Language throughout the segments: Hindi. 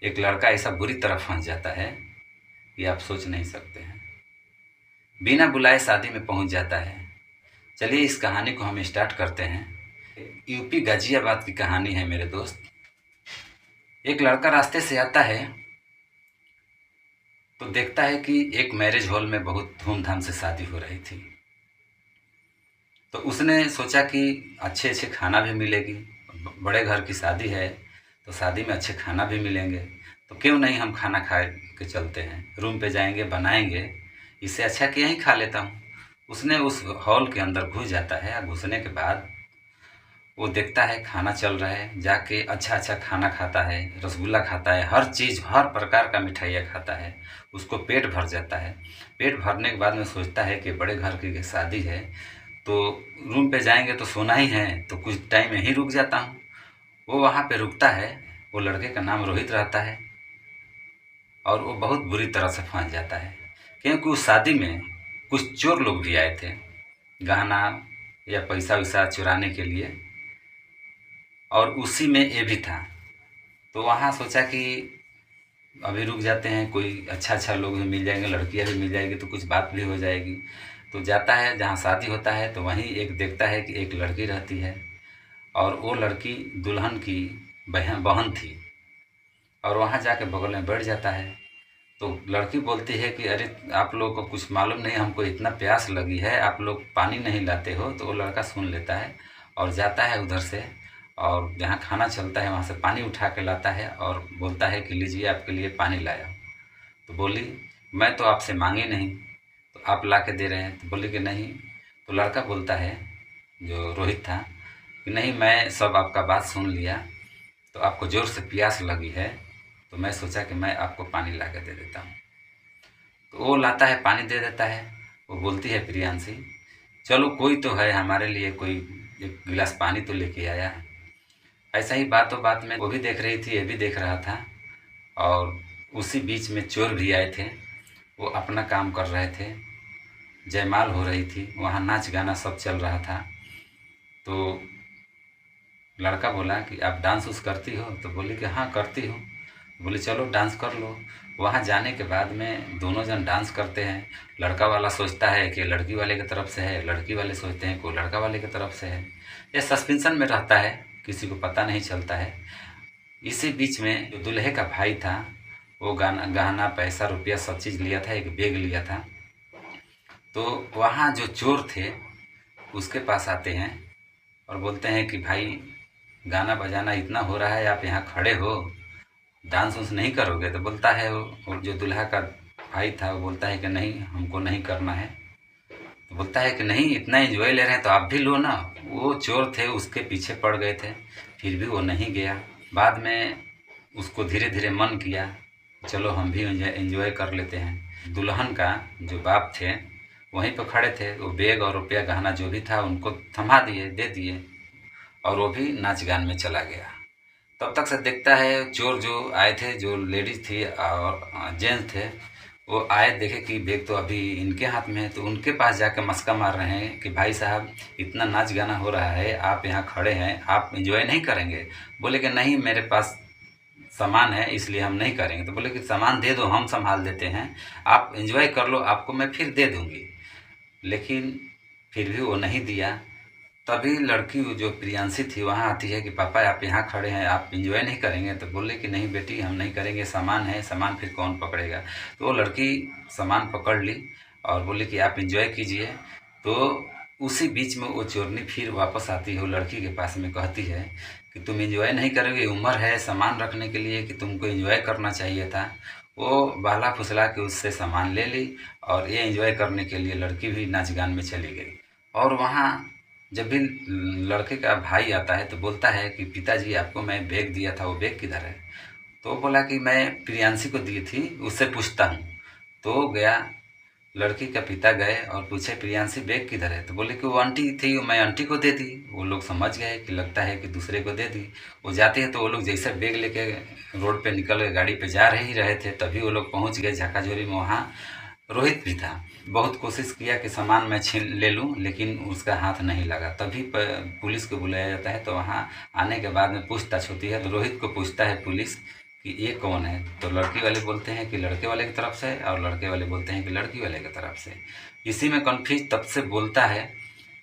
एक लड़का ऐसा बुरी तरह फंस जाता है कि आप सोच नहीं सकते हैं। बिना बुलाए शादी में पहुंच जाता है। चलिए इस कहानी को हम स्टार्ट करते हैं। यूपी गाजियाबाद की कहानी है मेरे दोस्त। एक लड़का रास्ते से आता है तो देखता है कि एक मैरिज हॉल में बहुत धूमधाम से शादी हो रही थी। तो उसने सोचा कि अच्छे अच्छे खाना भी मिलेगी, बड़े घर की शादी है तो शादी में अच्छे खाना भी मिलेंगे, तो क्यों नहीं हम खाना खा के चलते हैं, रूम पे जाएंगे बनाएंगे, इससे अच्छा कि यहीं खा लेता हूँ। उसने उस हॉल के अंदर घुस जाता है और घुसने के बाद वो देखता है खाना चल रहा है, जाके अच्छा अच्छा खाना खाता है, रसगुल्ला खाता है, हर चीज़ हर प्रकार का मिठाइयाँ खाता है। उसको पेट भर जाता है। पेट भरने के बाद में सोचता है कि बड़े घर की शादी है तो रूम पे जाएंगे तो सोना ही है, तो कुछ टाइम यहीं रुक जाता हूँ। वो वहाँ पे रुकता है। वो लड़के का नाम रोहित रहता है और वो बहुत बुरी तरह से फंस जाता है, क्योंकि उस शादी में कुछ चोर लोग भी आए थे गहना या पैसा वैसा चुराने के लिए, और उसी में ये भी था। तो वहाँ सोचा कि अभी रुक जाते हैं, कोई अच्छा अच्छा लोग भी मिल जाएंगे, लड़कियाँ भी मिल जाएगी तो कुछ बात भी हो जाएगी। तो जाता है जहाँ शादी होता है तो वहीं एक देखता है कि एक लड़की रहती है और वो लड़की दुल्हन की बहन थी, और वहाँ जाके बगल में बैठ जाता है। तो लड़की बोलती है कि अरे आप लोगों को कुछ मालूम नहीं, हमको इतना प्यास लगी है, आप लोग पानी नहीं लाते हो। तो वो लड़का सुन लेता है और जाता है उधर से, और जहाँ खाना चलता है वहाँ से पानी उठा के लाता है और बोलता है कि लीजिए आपके लिए पानी लाया। तो बोली मैं तो आपसे मांगे नहीं, तो आप ला के दे रहे हैं। तो बोली कि नहीं। तो लड़का बोलता है, जो रोहित था, कि नहीं मैं सब आपका बात सुन लिया, तो आपको ज़ोर से प्यास लगी है तो मैं सोचा कि मैं आपको पानी ला के दे देता हूँ। तो वो लाता है, पानी दे देता है। वो बोलती है प्रियांशी, चलो कोई तो है हमारे लिए, कोई एक गिलास पानी तो लेके आया है। ऐसा ही बातों बात में वो भी देख रही थी, ये भी देख रहा था, और उसी बीच में चोर भी आए थे। वो अपना काम कर रहे थे, जयमाल हो रही थी, वहाँ नाच गाना सब चल रहा था। तो लड़का बोला कि आप डांस उस करती हो? तो बोली कि हाँ करती हूँ। बोली चलो डांस कर लो। वहाँ जाने के बाद में दोनों जन डांस करते हैं। लड़का वाला सोचता है कि लड़की वाले की तरफ से है, लड़की वाले सोचते हैं कि लड़का वाले की तरफ से है। ये सस्पेंशन में रहता है, किसी को पता नहीं चलता है। इसी बीच में जो दूल्हे का भाई था वो गहना पैसा रुपया सब चीज़ लिया था, एक बैग लिया था। तो वहाँ जो चोर थे उसके पास आते हैं और बोलते हैं कि भाई गाना बजाना इतना हो रहा है, आप यहाँ खड़े हो, डांस उंस नहीं करोगे? तो बोलता है वो जो दूल्हा का भाई था वो बोलता है कि नहीं हमको नहीं करना है। तो बोलता है कि नहीं इतना एंजॉय ले रहे हैं तो आप भी लो ना। वो चोर थे उसके पीछे पड़ गए थे, फिर भी वो नहीं गया। बाद में उसको धीरे धीरे मन किया, चलो हम भी एंजॉय कर लेते हैं। दुल्हन का जो बाप थे वहीं पर खड़े थे, वो बैग और रुपया गहना जो भी था उनको थमा दिए, दे दिए, और वो भी नाच गान में चला गया। तब तक से देखता है चोर जो आए थे, जो लेडीज़ थी और जेंट्स थे, वो आए देखे कि बैग तो अभी इनके हाथ में है, तो उनके पास जाकर मस्का मार रहे हैं कि भाई साहब इतना नाच गाना हो रहा है, आप यहाँ खड़े हैं, आप एंजॉय नहीं करेंगे? बोले कि नहीं मेरे पास सामान है इसलिए हम नहीं करेंगे। तो बोले कि सामान दे दो, हम संभाल देते हैं, आप एंजॉय कर लो, आपको मैं फिर दे दूँगी। लेकिन फिर भी वो नहीं दिया। तभी लड़की जो प्रियांशी थी वहाँ आती है कि पापा आप यहाँ खड़े हैं, आप एंजॉय नहीं करेंगे? तो बोले कि नहीं बेटी हम नहीं करेंगे, सामान है, सामान फिर कौन पकड़ेगा? तो वो लड़की सामान पकड़ ली और बोली कि आप एंजॉय कीजिए। तो उसी बीच में वो चोरनी फिर वापस आती है, वो लड़की के पास में कहती है कि तुम एंजॉय नहीं करोगे, उम्र है सामान रखने के लिए कि तुमको एंजॉय करना चाहिए था। वो बहला फुसला के उससे सामान ले ली और ये एंजॉय करने के लिए लड़की भी नाच गान में चली गई। और वहाँ जब भी लड़के का भाई आता है तो बोलता है कि पिताजी आपको मैं बैग दिया था, वो बैग किधर है? तो वो बोला कि मैं प्रियांशी को दी थी, उससे पूछता हूँ। तो गया, लड़की का पिता गए और पूछे प्रियांशी बैग किधर है? तो बोले कि वो आंटी थी, मैं आंटी को दे दी। वो लोग समझ गए कि लगता है कि दूसरे को दे दी। वो जाते हैं तो वो लोग जैसे बैग लेके रोड पे निकल गए, गाड़ी पे जा ही रहे थे, तभी वो लोग पहुँच गए झाकाझोरी में। वहाँ रोहित भी था। बहुत कोशिश किया कि सामान मैं छीन ले लूँ, लेकिन उसका हाथ नहीं लगा। तभी पुलिस को बुलाया जाता है। तो वहाँ आने के बाद में पूछताछ होती है, तो रोहित को पूछता है पुलिस कि ये कौन है, तो लड़की वाले बोलते हैं कि लड़के वाले की तरफ से, और लड़के वाले बोलते हैं कि लड़की वाले की तरफ से। इसी में कन्फ्यूज तब से बोलता है।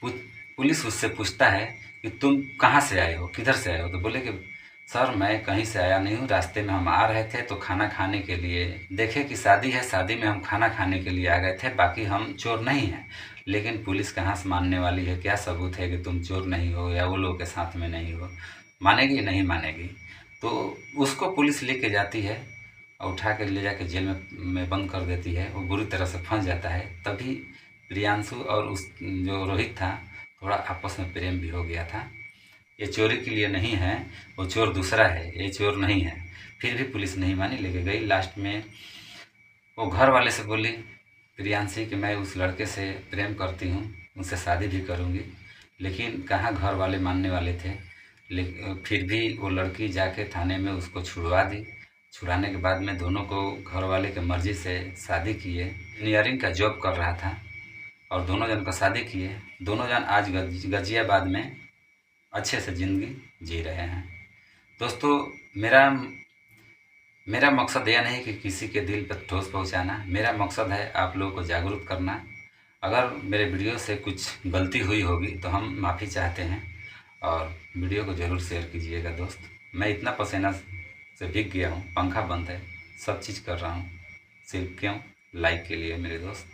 पुलिस उससे पूछता है कि तुम कहाँ से आए हो, किधर से आए हो, तो बोले कि सर मैं कहीं से आया नहीं हूँ, रास्ते में हम आ रहे थे तो खाना खाने के लिए देखे कि शादी है, शादी में हम खाना खाने के लिए आ गए थे, बाकी हम चोर नहीं हैं। लेकिन पुलिस कहाँ से मानने वाली है, क्या सबूत है कि तुम चोर नहीं हो या वो लोग के साथ में नहीं हो, मानेगी नहीं मानेगी। तो उसको पुलिस लेके जाती है और उठा के ले जाके जेल में बंद कर देती है। वो बुरी तरह से फंस जाता है। तभी प्रियांशु और उस जो रोहित था थोड़ा आपस में प्रेम भी हो गया था। ये चोरी के लिए नहीं है, वो चोर दूसरा है, ये चोर नहीं है। फिर भी पुलिस नहीं मानी, लेके गई। लास्ट में वो घर वाले से बोली प्रियांशी कि मैं उस लड़के से प्रेम करती हूँ, उनसे शादी भी करूँगी। लेकिन कहाँ घर वाले मानने वाले थे। लेकिन फिर भी वो लड़की जाके थाने में उसको छुड़वा दी। छुड़ाने के बाद में दोनों को घर वाले के मर्ज़ी से शादी किए। इंजीनियरिंग का जॉब कर रहा था और दोनों जन का शादी किए। दोनों जन आज गाज़ियाबाद में अच्छे से ज़िंदगी जी रहे हैं। दोस्तों, मेरा मकसद यह नहीं कि किसी के दिल पर ठोस पहुंचाना। मेरा मकसद है आप लोगों को जागरूक करना। अगर मेरे वीडियो से कुछ गलती हुई होगी तो हम माफ़ी चाहते हैं, और वीडियो को ज़रूर शेयर कीजिएगा दोस्त। मैं इतना पसीना से भीग गया हूँ, पंखा बंद है, सब चीज़ कर रहा हूँ, सिर्फ क्यों? लाइक के लिए मेरे दोस्त।